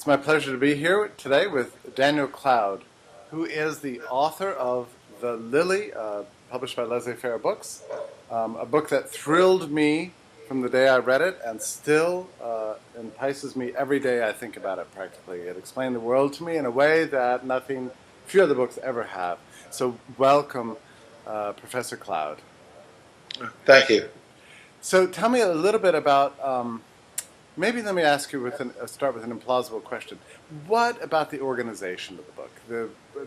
It's my pleasure to be here today with Daniel Cloud, who is the author of The Lily, published by Laissez, Faire books, a book that thrilled me from the day I read it and still entices me every day I think about it practically. It explained the world to me in a way that few other books ever have. So welcome, Professor Cloud. Thank you. So tell me a little bit about... maybe let me ask you start with an implausible question. What about the organization of the book?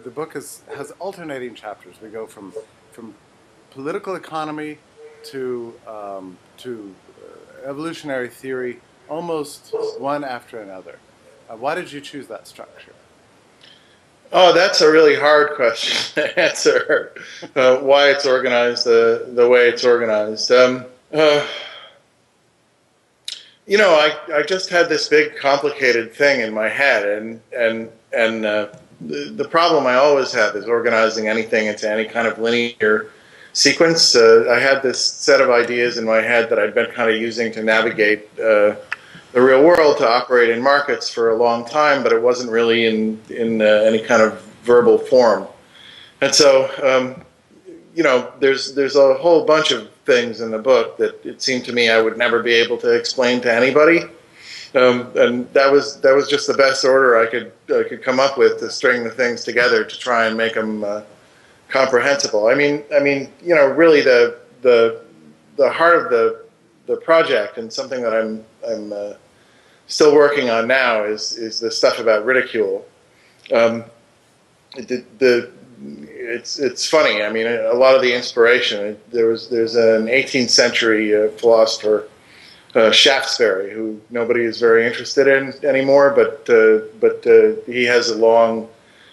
The book has alternating chapters. We go from political economy to evolutionary theory, almost one after another. Why did you choose that structure? Oh, that's a really hard question to answer. Why it's organized the way it's organized. I just had this big complicated thing in my head, and the problem I always have is organizing anything into any kind of linear sequence. I had this set of ideas in my head that I'd been kind of using to navigate the real world, to operate in markets for a long time, but it wasn't really in any kind of verbal form. And so, there's a whole bunch of things in the book that it seemed to me I would never be able to explain to anybody, and that was just the best order I could come up with to string the things together to try and make them comprehensible. I mean, really the heart of the project, and something that I'm still working on now, is the stuff about ridicule. It's funny. I mean, a lot of the inspiration. There's an 18th century philosopher, Shaftesbury, who nobody is very interested in anymore, but he has a long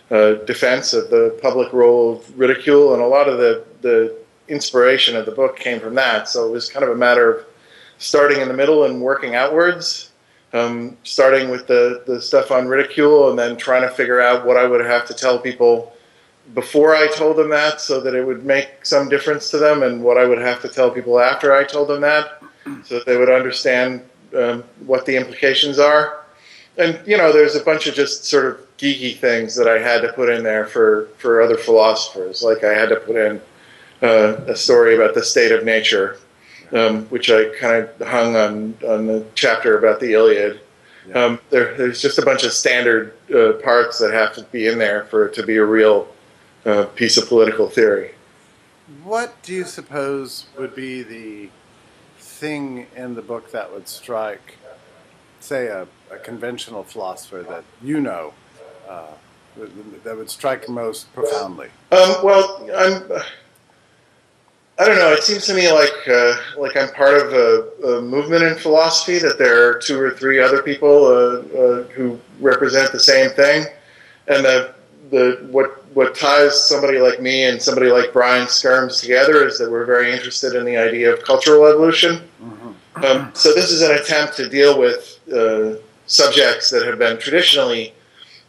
defense of the public role of ridicule, and a lot of the inspiration of the book came from that. So it was kind of a matter of starting in the middle and working outwards. Starting with the stuff on ridicule, and then trying to figure out what I would have to tell people before I told them that, so that it would make some difference to them, and what I would have to tell people after I told them that, so that they would understand what the implications are. And there's a bunch of just sort of geeky things that I had to put in there for other philosophers. Like I had to put in a story about the state of nature, which I kind of hung on the chapter about the Iliad. Yeah. There's just a bunch of standard parts that have to be in there for it to be a real piece of political theory. What do you suppose would be the thing in the book that would strike, say, a conventional philosopher that that would strike most profoundly? I don't know. It seems to me like I'm part of a movement in philosophy, that there are two or three other people who represent the same thing, and what ties somebody like me and somebody like Brian Skirms together is that we're very interested in the idea of cultural evolution. Mm-hmm. So this is an attempt to deal with subjects that have been traditionally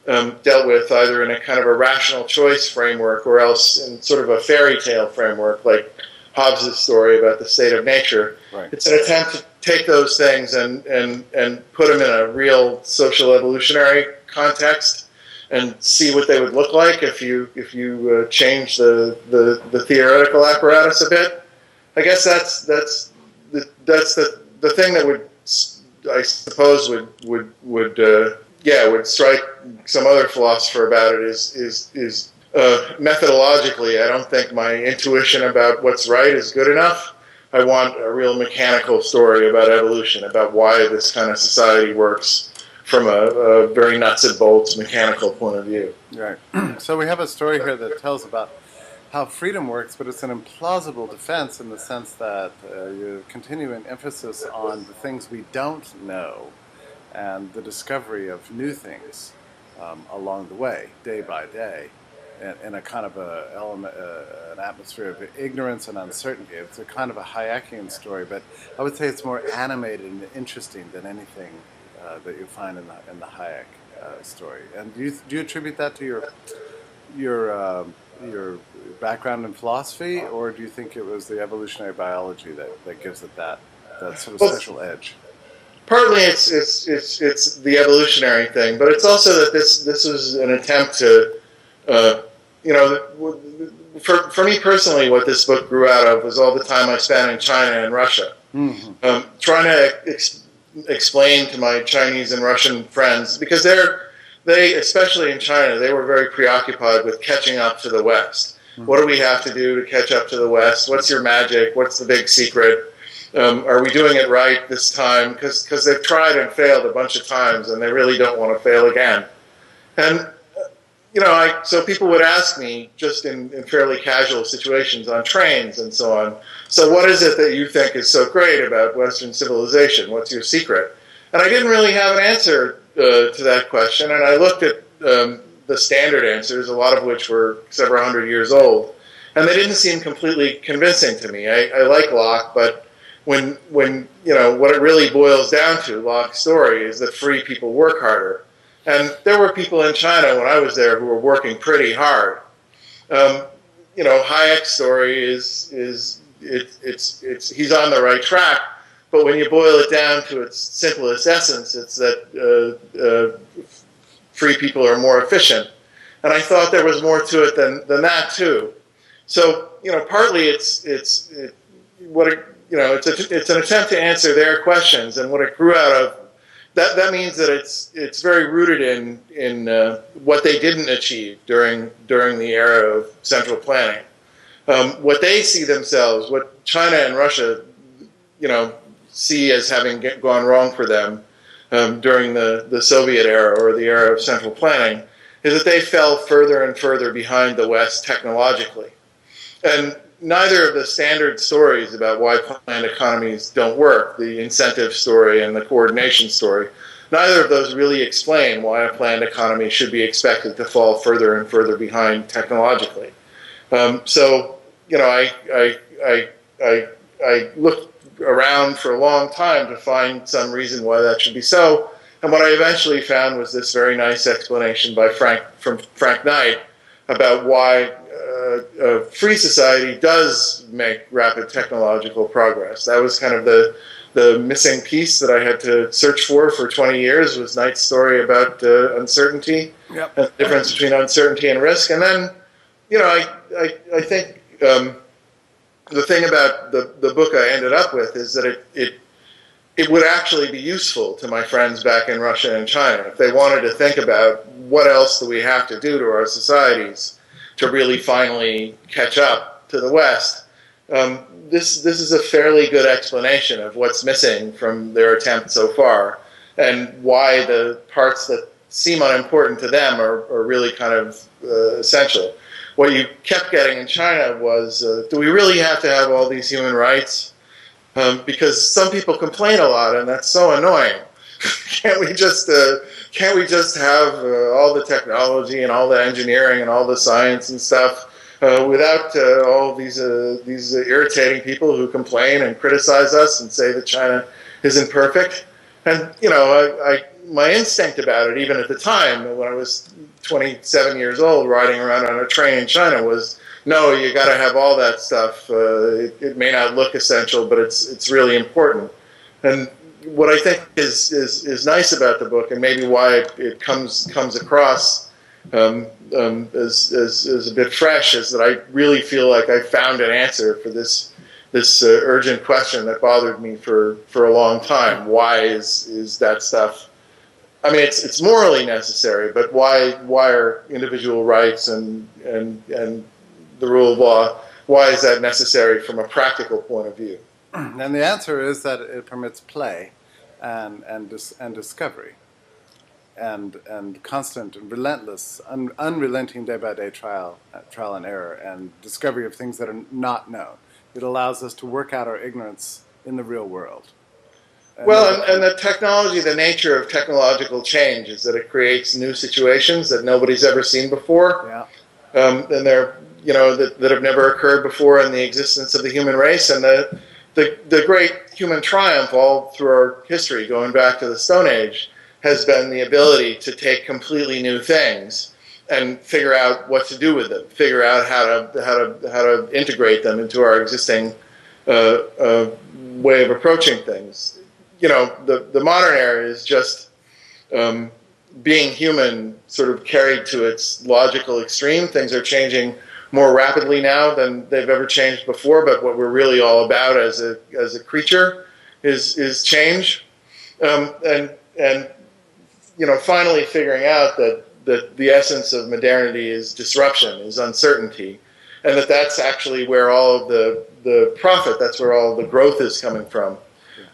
dealt with either in a kind of a rational choice framework, or else in sort of a fairy tale framework, like Hobbes' story about the state of nature. Right. It's an attempt to take those things and put them in a real social evolutionary context, and see what they would look like if you change the theoretical apparatus a bit. I guess that's the thing that would, I suppose, would strike some other philosopher about it is methodologically, I don't think my intuition about what's right is good enough. I want a real mechanical story about evolution, about why this kind of society works from a very nuts and bolts mechanical point of view. Right. So we have a story here that tells about how freedom works, but it's an implausible defense in the sense that you continue an emphasis on the things we don't know and the discovery of new things along the way, day by day, in a kind of an atmosphere of ignorance and uncertainty. It's a kind of a Hayekian story, but I would say it's more animated and interesting than anything that you find in the Hayek story. And do you attribute that to your background in philosophy, or do you think it was the evolutionary biology that gives it that sort of special edge? partly it's the evolutionary thing, but it's also that this was an attempt to, you know, for me personally, what this book grew out of was all the time I spent in China and Russia, trying to explain to my Chinese and Russian friends, because they, especially in China, they were very preoccupied with catching up to the West. What do we have to do to catch up to the West? What's your magic? What's the big secret? Are we doing it right this time? Because they've tried and failed a bunch of times, and they really don't want to fail again. And you know, so people would ask me just in fairly casual situations on trains and so on. So what is it that you think is so great about Western civilization? What's your secret? And I didn't really have an answer to that question, and I looked at the standard answers, a lot of which were several hundred years old, and they didn't seem completely convincing to me. I like Locke, but when you know what it really boils down to, Locke's story is that free people work harder, and there were people in China when I was there who were working pretty hard. You know, Hayek's story is he's on the right track, but when you boil it down to its simplest essence, it's that free people are more efficient. And I thought there was more to it than that too. So, you know, partly it's an attempt to answer their questions, and what it grew out of. That means that it's very rooted in what they didn't achieve during the era of central planning. What they see themselves, what China and Russia, you know, see as having gone wrong for them during the Soviet era or the era of central planning, is that they fell further and further behind the West technologically. And neither of the standard stories about why planned economies don't work, the incentive story and the coordination story, neither of those really explain why a planned economy should be expected to fall further and further behind technologically. So, you know, I looked around for a long time to find some reason why that should be so, and what I eventually found was this very nice explanation by Frank Knight about why a free society does make rapid technological progress. That was kind of the missing piece that I had to search for 20 years, was Knight's story about uncertainty, and the difference between uncertainty and risk. And then, you know, I think the thing about the book I ended up with is that it would actually be useful to my friends back in Russia and China if they wanted to think about what else do we have to do to our societies to really finally catch up to the West. This is a fairly good explanation of what's missing from their attempt so far, and why the parts that seem unimportant to them are really kind of essential. What you kept getting in China was, do we really have to have all these human rights? Because some people complain a lot, and that's so annoying. Can't we just have all the technology and all the engineering and all the science and stuff without all these irritating people who complain and criticize us and say that China isn't perfect? And you know, my instinct about it, even at the time when I was 27 years old, riding around on a train in China, was, no, you got to have all that stuff. It may not look essential, but it's really important. And what I think is nice about the book, and maybe why it comes across as a bit fresh, is that I really feel like I found an answer for this urgent question that bothered me for a long time. Why is that stuff? I mean, it's morally necessary, but why are individual rights and the rule of law, why is that necessary from a practical point of view? And the answer is that it permits play and discovery and constant and relentless, unrelenting day-by-day trial and error and discovery of things that are not known. It allows us to work out our ignorance in the real world. And the technology, the nature of technological change is that it creates new situations that nobody's ever seen before. Yeah. And they're, you know, that have never occurred before in the existence of the human race. And the great human triumph all through our history, going back to the Stone Age, has been the ability to take completely new things and figure out what to do with them, figure out how to integrate them into our existing way of approaching things. the modern era is just being human sort of carried to its logical extreme. Things are changing more rapidly now than they've ever changed before, but what we're really all about as a creature is change. And finally figuring out that the essence of modernity is disruption, is uncertainty, and that's actually where all of the profit, that's where all the growth is coming from.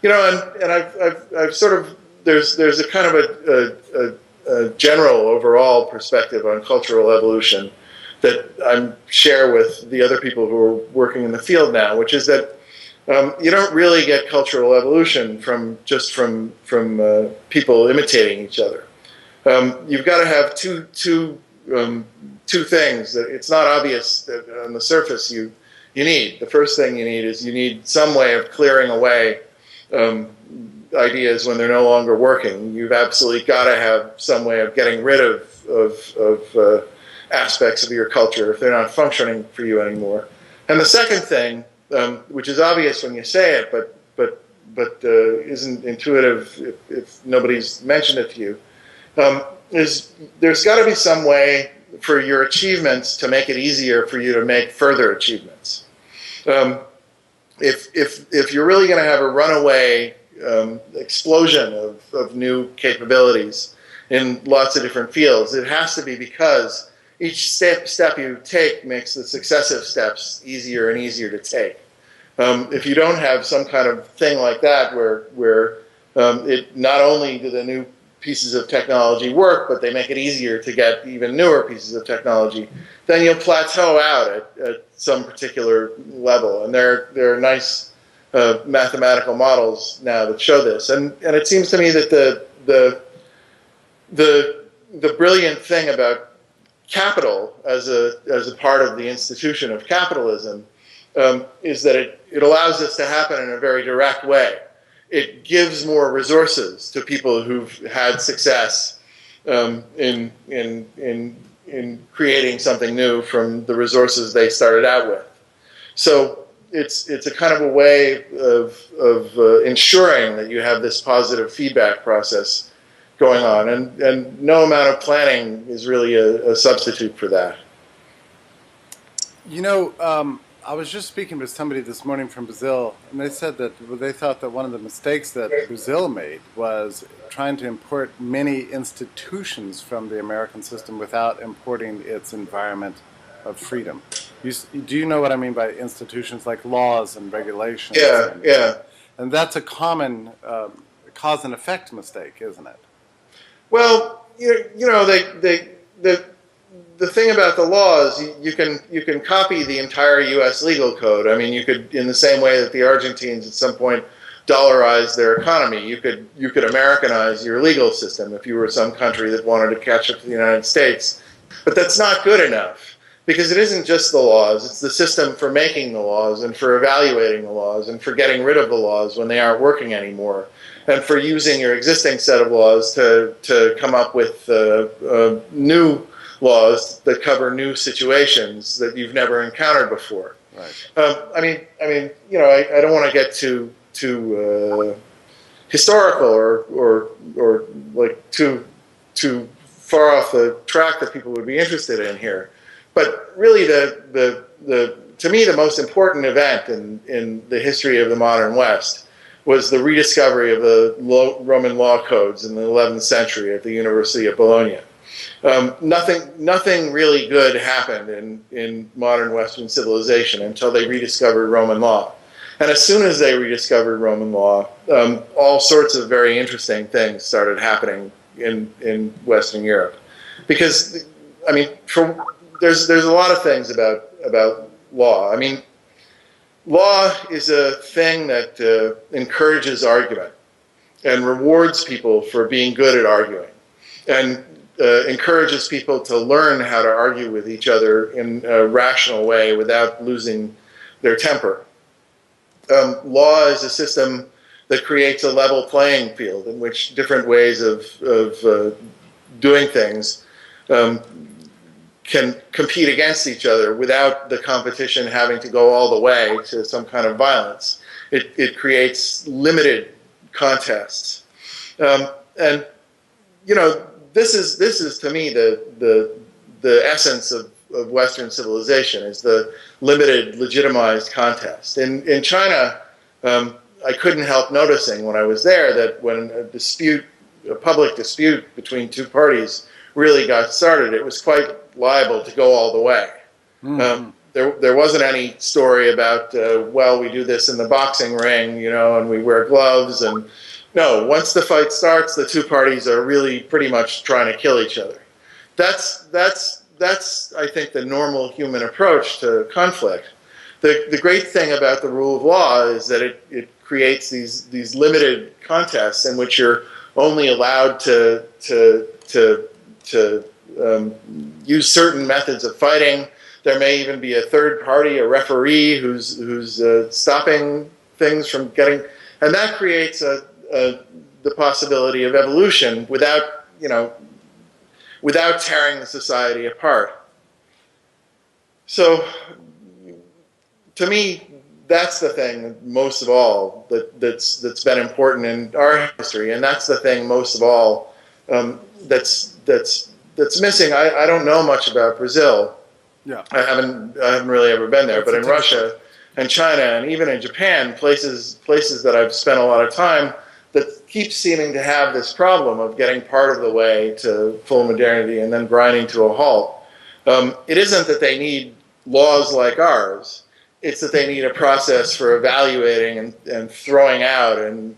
And I've sort of, there's a kind of a general overall perspective on cultural evolution that I share with the other people who are working in the field now, which is that you don't really get cultural evolution from people imitating each other. You've got to have two things that it's not obvious that on the surface you need. The first thing you need some way of clearing away ideas when they're no longer working. You've absolutely got to have some way of getting rid of aspects of your culture if they're not functioning for you anymore. And the second thing, which is obvious when you say it, but isn't intuitive if nobody's mentioned it to you, is there's got to be some way for your achievements to make it easier for you to make further achievements. If you're really going to have a runaway explosion of new capabilities in lots of different fields, it has to be because each step you take makes the successive steps easier and easier to take. If you don't have some kind of thing like that where it not only do the new pieces of technology work, but they make it easier to get even newer pieces of technology, then you'll plateau out at some particular level. And there are nice mathematical models now that show this. And it seems to me that the brilliant thing about capital as a part of the institution of capitalism is that it allows this to happen in a very direct way. It gives more resources to people who've had success in creating something new from the resources they started out with. So it's a kind of a way of ensuring that you have this positive feedback process going on, and no amount of planning is really a substitute for that. I was just speaking to somebody this morning from Brazil, and they said that they thought that one of the mistakes that Brazil made was trying to import many institutions from the American system without importing its environment of freedom. Do you know what I mean by institutions, like laws and regulations? Yeah. And that's a common cause and effect mistake, isn't it? Well, the thing about the laws, you can copy the entire U.S. legal code. I mean, you could, in the same way that the Argentines at some point dollarized their economy, you could Americanize your legal system if you were some country that wanted to catch up to the United States. But that's not good enough, because it isn't just the laws, it's the system for making the laws and for evaluating the laws and for getting rid of the laws when they aren't working anymore, and for using your existing set of laws to come up with new laws that cover new situations that you've never encountered before. Right. I don't want to get too historical or like too far off the track that people would be interested in here. But really, to me, the most important event in the history of the modern West was the rediscovery of the Roman law codes in the 11th century at the University of Bologna. Nothing really good happened in modern Western civilization until they rediscovered Roman law. And as soon as they rediscovered Roman law, all sorts of very interesting things started happening in Western Europe. Because, I mean, there's a lot of things about law. I mean, law is a thing that encourages argument and rewards people for being good at arguing, and encourages people to learn how to argue with each other in a rational way without losing their temper. Law is a system that creates a level playing field in which different ways of doing things can compete against each other without the competition having to go all the way to some kind of violence. It creates limited contests. And this is to me the essence of Western civilization, is the limited, legitimized contest. In China, I couldn't help noticing when I was there that when a public dispute between two parties really got started, it was quite liable to go all the way. Mm-hmm. There wasn't any story about, well, we do this in the boxing ring, and we wear gloves. And no, once the fight starts, the two parties are really pretty much trying to kill each other. That's I think, the normal human approach to conflict. The great thing about the rule of law is that it creates these limited contests in which you're only allowed to use certain methods of fighting. There may even be a third party, a referee, who's stopping things from getting, and that creates the possibility of evolution without tearing the society apart. So, to me, that's the thing most of all that's been important in our history, and that's the thing most of all that's missing. I don't know much about Brazil. Yeah, I haven't really ever been there, but in Russia and China and even in Japan, places that I've spent a lot of time, that keep seeming to have this problem of getting part of the way to full modernity and then grinding to a halt. It isn't that they need laws like ours. It's that they need a process for evaluating and throwing out and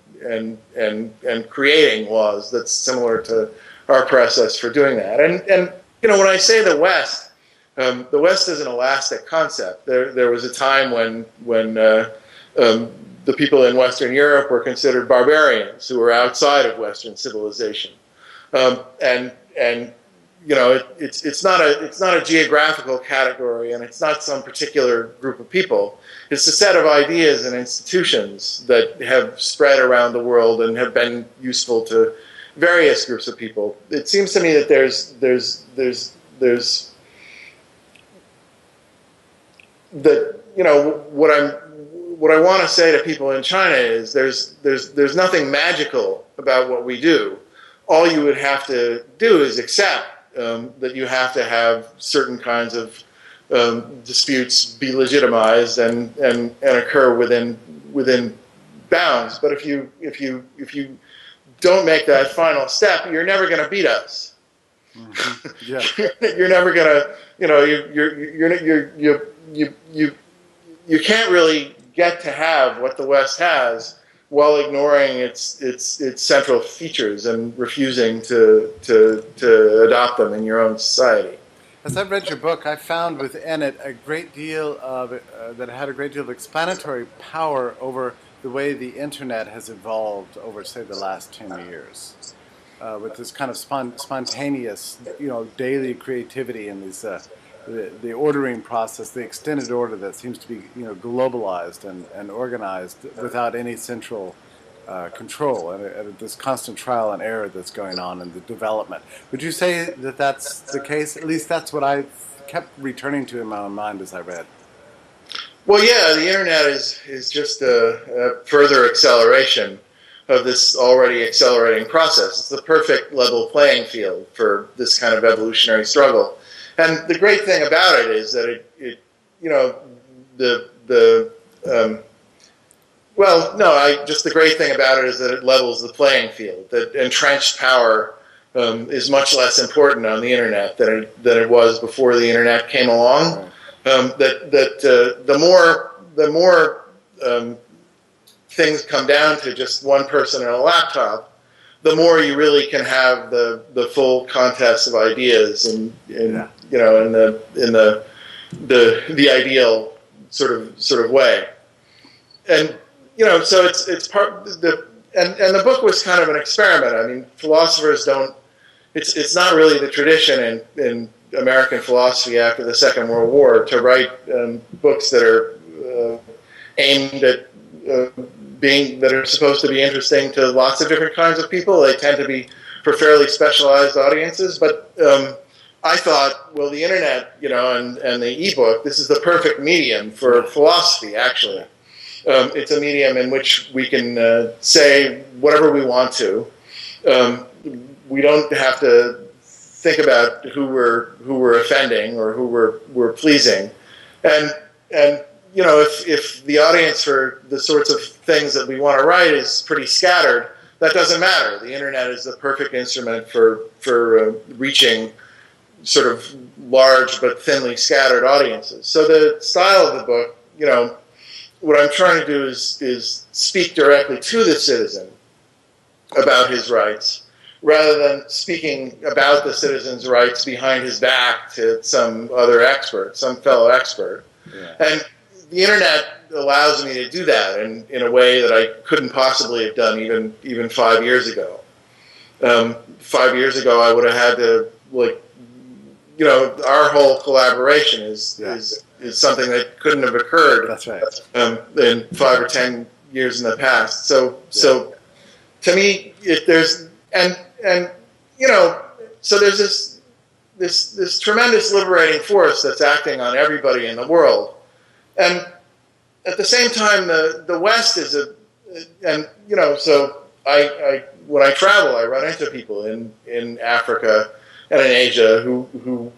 creating laws that's similar to our process for doing that. And when I say the West is an elastic concept. There was a time when the people in Western Europe were considered barbarians who were outside of Western civilization, it's not a geographical category, and it's not some particular group of people. It's a set of ideas and institutions that have spread around the world and have been useful to various groups of people. It seems to me that there's what I want to say to people in China is there's nothing magical about what we do. All you would have to do is accept that you have to have certain kinds of disputes be legitimized and occur within bounds. But if you don't make that final step, you're never going to beat us. Mm-hmm. Yeah. You're never going to you can't really get to have what the West has while ignoring its central features and refusing to adopt them in your own society. As I've read your book, I found within it a great deal of that had a great deal of explanatory power over the way the internet has evolved over, say, the last 10 years, with this kind of spontaneous, daily creativity and these. The ordering process, the extended order that seems to be, globalized and organized without any central control, and this constant trial and error that's going on in the development. Would you say that that's the case? At least that's what I kept returning to in my own mind as I read. Well, yeah, the internet is just a further acceleration of this already accelerating process. It's the perfect level playing field for this kind of evolutionary struggle. And the great thing about it is that the great thing about it is that it levels the playing field. That entrenched power is much less important on the internet than it was before the internet came along. The more things come down to just one person and a laptop, the more you really can have the full contest of ideas in the ideal sort of way. And so it's part and the book was kind of an experiment. I mean, philosophers don't. It's not really the tradition in American philosophy after the Second World War to write books that are aimed at that are supposed to be interesting to lots of different kinds of people. They tend to be for fairly specialized audiences. But I thought, well, the internet, and the ebook, this is the perfect medium for philosophy, actually. It's a medium in which we can say whatever we want to. We don't have to think about who we're offending or who we're pleasing, and you know, if the audience for the sorts of things that we want to write is pretty scattered, that doesn't matter. The internet is the perfect instrument for reaching sort of large but thinly scattered audiences. So the style of the book, you know, what I'm trying to do is speak directly to the citizen about his rights, rather than speaking about the citizen's rights behind his back to some other expert, some fellow expert. Yeah. And the internet allows me to do that in a way that I couldn't possibly have done even 5 years ago. 5 years ago, I would have had to, like, you know, our whole collaboration is something that couldn't have occurred. That's right. In 5 or 10 years in the past. So to me, there's you know, so there's this tremendous liberating force that's acting on everybody in the world, and at the same time, the West is and you know, so I when I travel, I run into people in Africa and in Asia who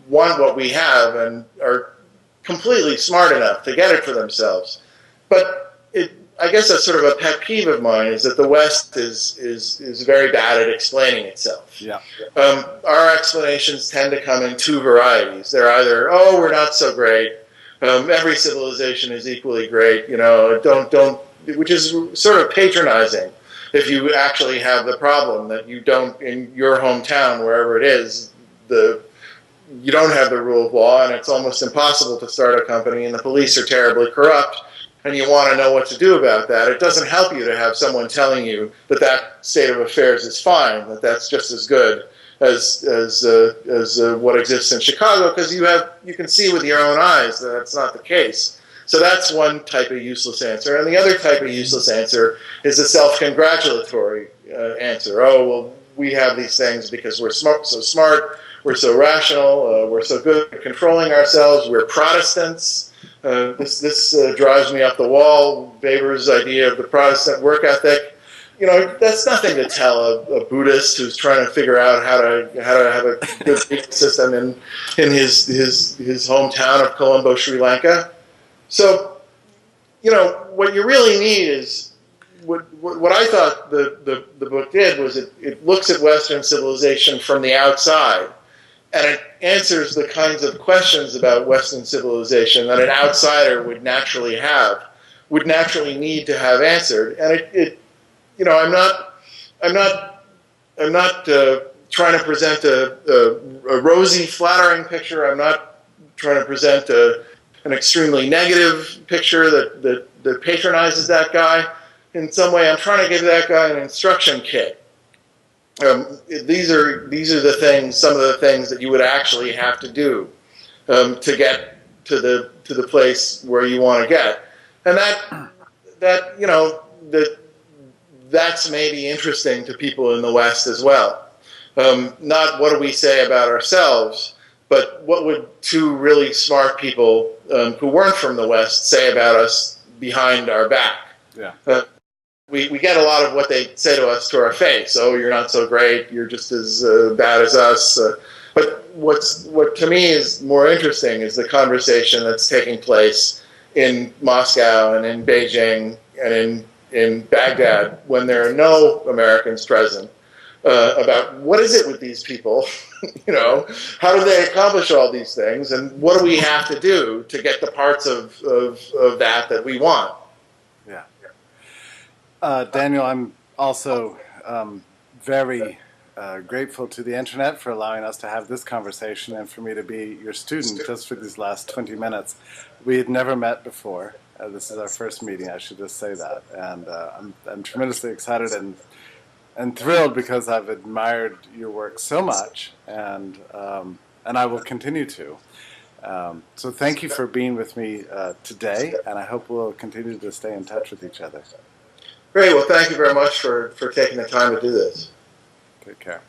want what we have and are completely smart enough to get it for themselves. But I guess that's sort of a pet peeve of mine, is that the West is very bad at explaining itself. Yeah. Our explanations tend to come in two varieties. They're either, oh, we're not so great. Every civilization is equally great. You know, don't, which is sort of patronizing. If you actually have the problem that you don't, in your hometown, wherever it is, you don't have the rule of law, and it's almost impossible to start a company, and the police are terribly corrupt, and you want to know what to do about that. It doesn't help you to have someone telling you that state of affairs is fine, that's just as good as what exists in Chicago, because you can see with your own eyes that that's not the case. So that's one type of useless answer. And the other type of useless answer is the self-congratulatory answer. Oh, well, we have these things because we're so smart, we're so rational, we're so good at controlling ourselves, we're Protestants. This drives me up the wall. Weber's idea of the Protestant work ethic. You know, that's nothing to tell a Buddhist who's trying to figure out how to have a good system in his hometown of Colombo, Sri Lanka. So, you know, what you really need is what I thought the book did was it looks at Western civilization from the outside, and it answers the kinds of questions about Western civilization that an outsider would naturally need to have answered. And it you know, I'm not trying to present a rosy, flattering picture. I'm not trying to present an extremely negative picture that patronizes that guy. In some way, I'm trying to give that guy an instruction kit. These are the things, some of the things that you would actually have to do to get to the place where you want to get, and that you know that's maybe interesting to people in the West as well. Not what do we say about ourselves, but what would two really smart people who weren't from the West say about us behind our back? Yeah. We get a lot of what they say to us to our face. Oh, you're not so great. You're just as bad as us. But what to me is more interesting is the conversation that's taking place in Moscow and in Beijing and in Baghdad when there are no Americans present about what is it with these people, you know, how do they accomplish all these things, and what do we have to do to get the parts of that we want. Yeah. Daniel, I'm also very grateful to the internet for allowing us to have this conversation and for me to be your student just for these last 20 minutes. We had never met before. This is our first meeting, I should just say that. And I'm tremendously excited and thrilled because I've admired your work so much, and I will continue to. So thank you for being with me today, and I hope we'll continue to stay in touch with each other. Great. Well, thank you very much for taking the time to do this. Take care.